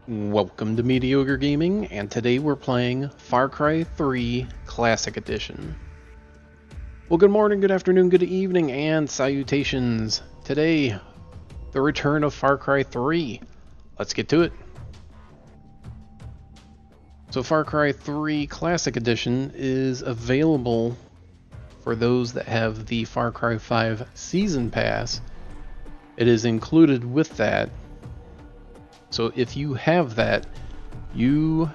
Welcome to Mediocre Gaming, and today we're playing Far Cry 3 Classic Edition. Well, good morning, good afternoon, good evening, and salutations. Today, the return of Far Cry 3. Let's get to it. So Far Cry 3 Classic Edition is available for those that have the Far Cry 5 Season Pass. It is included with that. So if you have that, you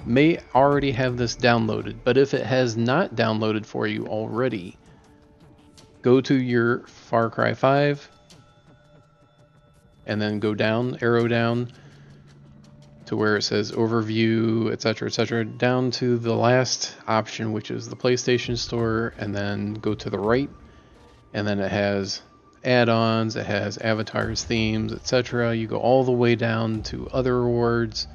may already have this downloaded, but if it has not downloaded for you already, go to your Far Cry 5 and then go down, arrow down to where it says overview, etc., down to the last option, which is the PlayStation Store, and then go to the right, and then it has add-ons, it has avatars, themes, etc. You go all the way down to other rewards,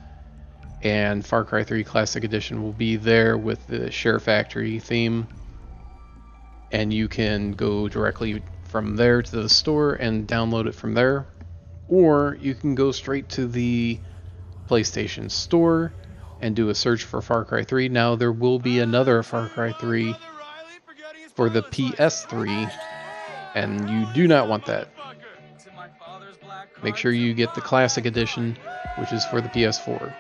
and Far Cry 3 Classic Edition will be there with the Share Factory theme, and you can go directly from there to the store and download it from there, or you can go straight to the PlayStation Store and do a search for Far Cry 3. Now there will be another Far Cry 3 for the PS3, and you do not want that. Make sure you get the Classic Edition, which is for the PS4.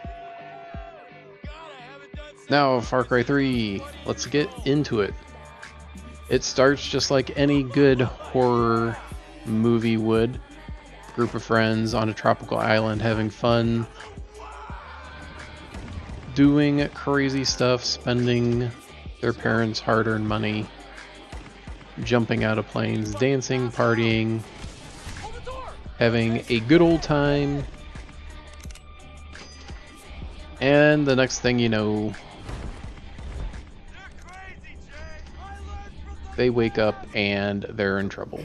Now, Far Cry 3, let's get into it. It starts just like any good horror movie would. Group of friends on a tropical island having fun, doing crazy stuff, spending their parents' hard-earned money, jumping out of planes, dancing, partying, having a good old time, and the next thing you know, they wake up and they're in trouble.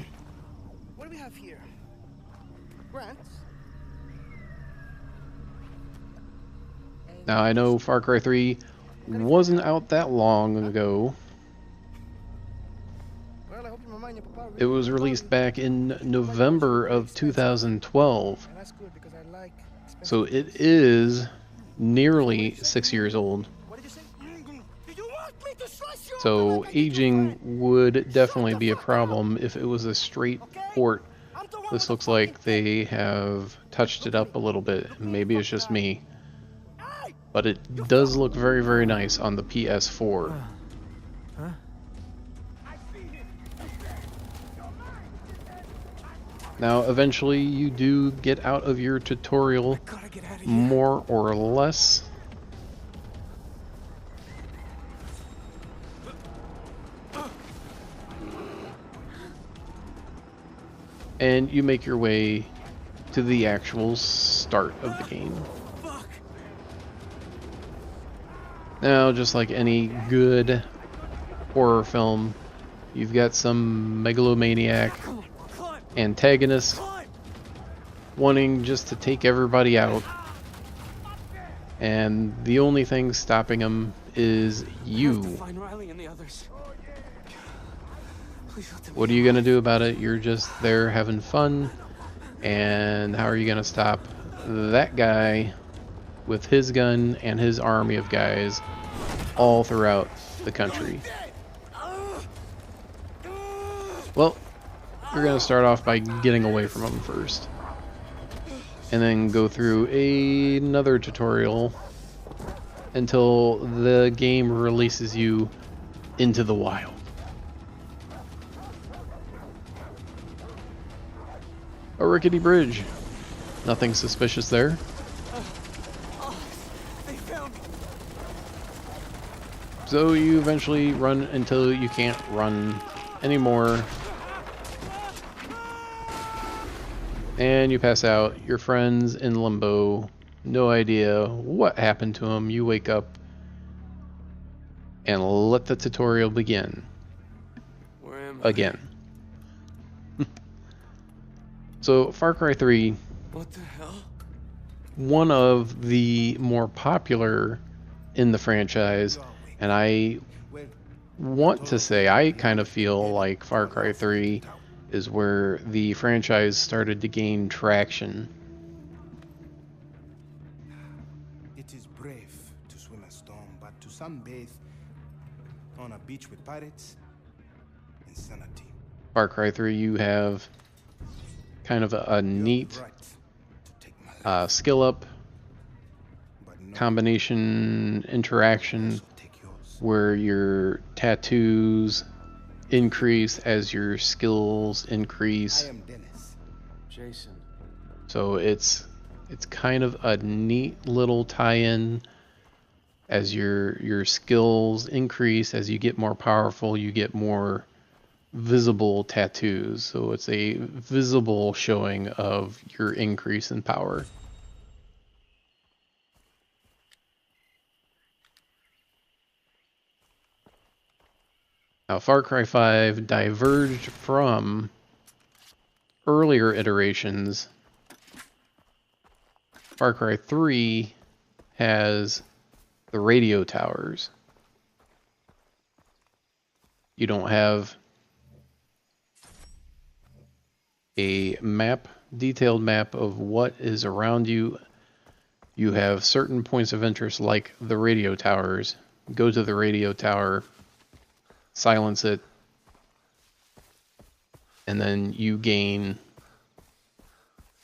What do we have here? Grants? Now I know Far Cry 3 wasn't out that long ago. Well, I hope your mama and your papa It was released back in November of 2012. And that's good because I like expensive So it is nearly 6 years old. What did you say? Do you want me to slice you So open like a aging would definitely be a problem if it was a straight port. I'm the one This with the looks like fucking they have touched it up a little bit. Maybe it's just me. Hey! But it does look very, very nice on the PS4. Now, eventually you do get out of your tutorial, Gotta get out of here. more or less. And you make your way to the actual start of the game. Fuck! Now, just like any good horror film, you've got some megalomaniac Climb! antagonist Climb! wanting just to take everybody out, and the only thing stopping him is Have to you. find Riley and the others. Please let them What are you gonna do about it? You're just there having fun, and how are you gonna stop that guy with his gun and his army of guys all throughout the country? Well, you're gonna start off by getting away from him first, and then go through another tutorial until the game releases you into the wild. A rickety bridge. Nothing suspicious there. They found me. So you eventually run until you can't run anymore. And you pass out. Your friend's in limbo. No idea what happened to him. You wake up and let the tutorial begin Where am I? again. So Far Cry 3, What the hell? one of the more popular in the franchise, and I want to say I kind of feel like Far Cry 3 is where the franchise started to gain traction. It is brave to swim a storm, but to sunbathe on a beach with pirates, insanity. Far Cry 3, you have kind of a neat skill up combination interaction where your tattoos increase as your skills increase. I am Dennis. Jason. So it's kind of a neat little tie-in. As your skills increase, as you get more powerful, you get more visible tattoos. So it's a visible showing of your increase in power. Now, Far Cry 5 diverged from earlier iterations. Far Cry 3 has the radio towers. You don't have a map, detailed map of what is around you. You have certain points of interest like the radio towers. Go to the radio tower, silence it, and then you gain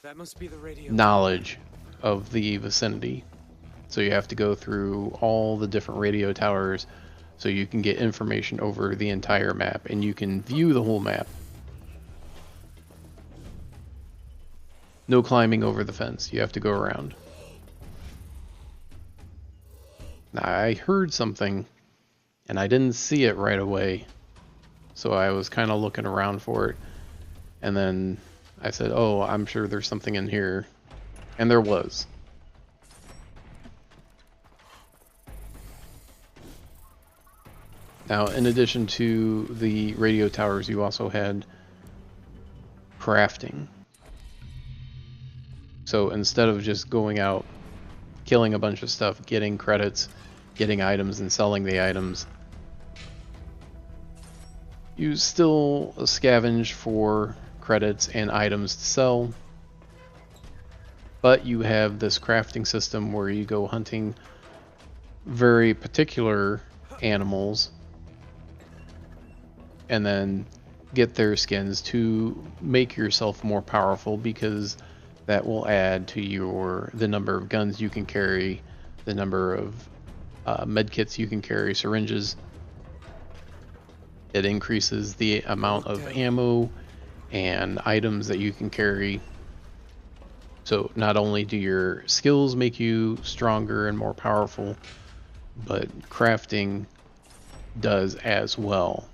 That must be the radio. knowledge of the vicinity. So you have to go through all the different radio towers so you can get information over the entire map, and you can view the whole map. No climbing over the fence. You have to go around. Now, I heard something and I didn't see it right away, so I was kind of looking around for it, and then I said, oh, I'm sure there's something in here, and there was. Now, in addition to the radio towers, you also had crafting. So instead of just going out, killing a bunch of stuff, getting credits, getting items, and selling the items, you still scavenge for credits and items to sell, but you have this crafting system where you go hunting very particular animals and then get their skins to make yourself more powerful, because that will add to the number of guns you can carry, the number of medkits you can carry, syringes. It increases the amount of ammo and items that you can carry. So not only do your skills make you stronger and more powerful, but crafting does as well.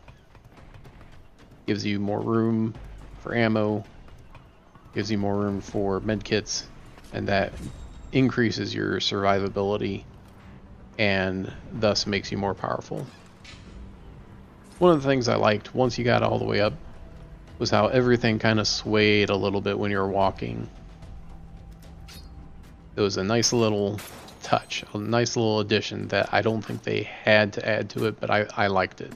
Gives you more room for ammo, gives you more room for medkits, and that increases your survivability and thus makes you more powerful. One of the things I liked once you got all the way up was how everything kind of swayed a little bit when you were walking. It was a nice little touch, a nice little addition that I don't think they had to add to it, but I liked it.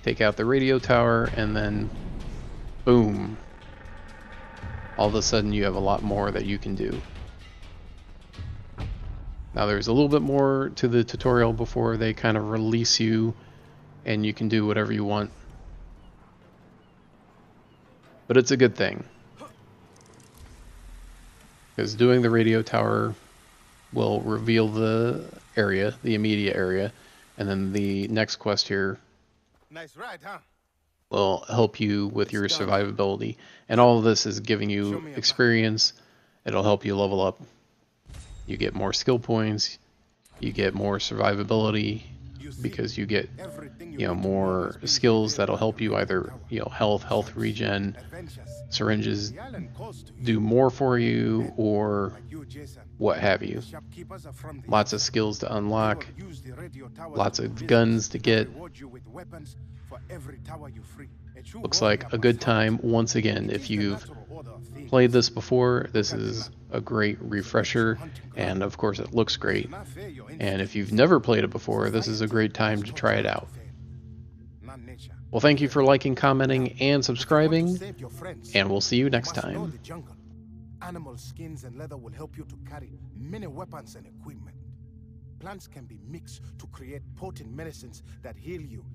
Take out the radio tower and then boom. All of a sudden you have a lot more that you can do. Now there's a little bit more to the tutorial before they kind of release you and you can do whatever you want. But it's a good thing, because doing the radio tower will reveal the area, the immediate area, and then the next quest here Nice ride, huh? will help you with your survivability. And all of this is giving you experience. It'll help you level up. You get more skill points, you get more survivability, because you get, more skills that'll help you, either, health regen, syringes do more for you, or what have you. Lots of skills to unlock, lots of guns to get. Looks like a good time once again. If you've played this before, this is a great refresher, and of course it looks great. And if you've never played it before, this is a great time to try it out. Well, thank you for liking, commenting, and If you want to subscribing, save your friends, and we'll see you next must know time. the jungle. Animal skins and leather will help you to carry many weapons and equipment. Plants can be mixed to create potent medicines that heal you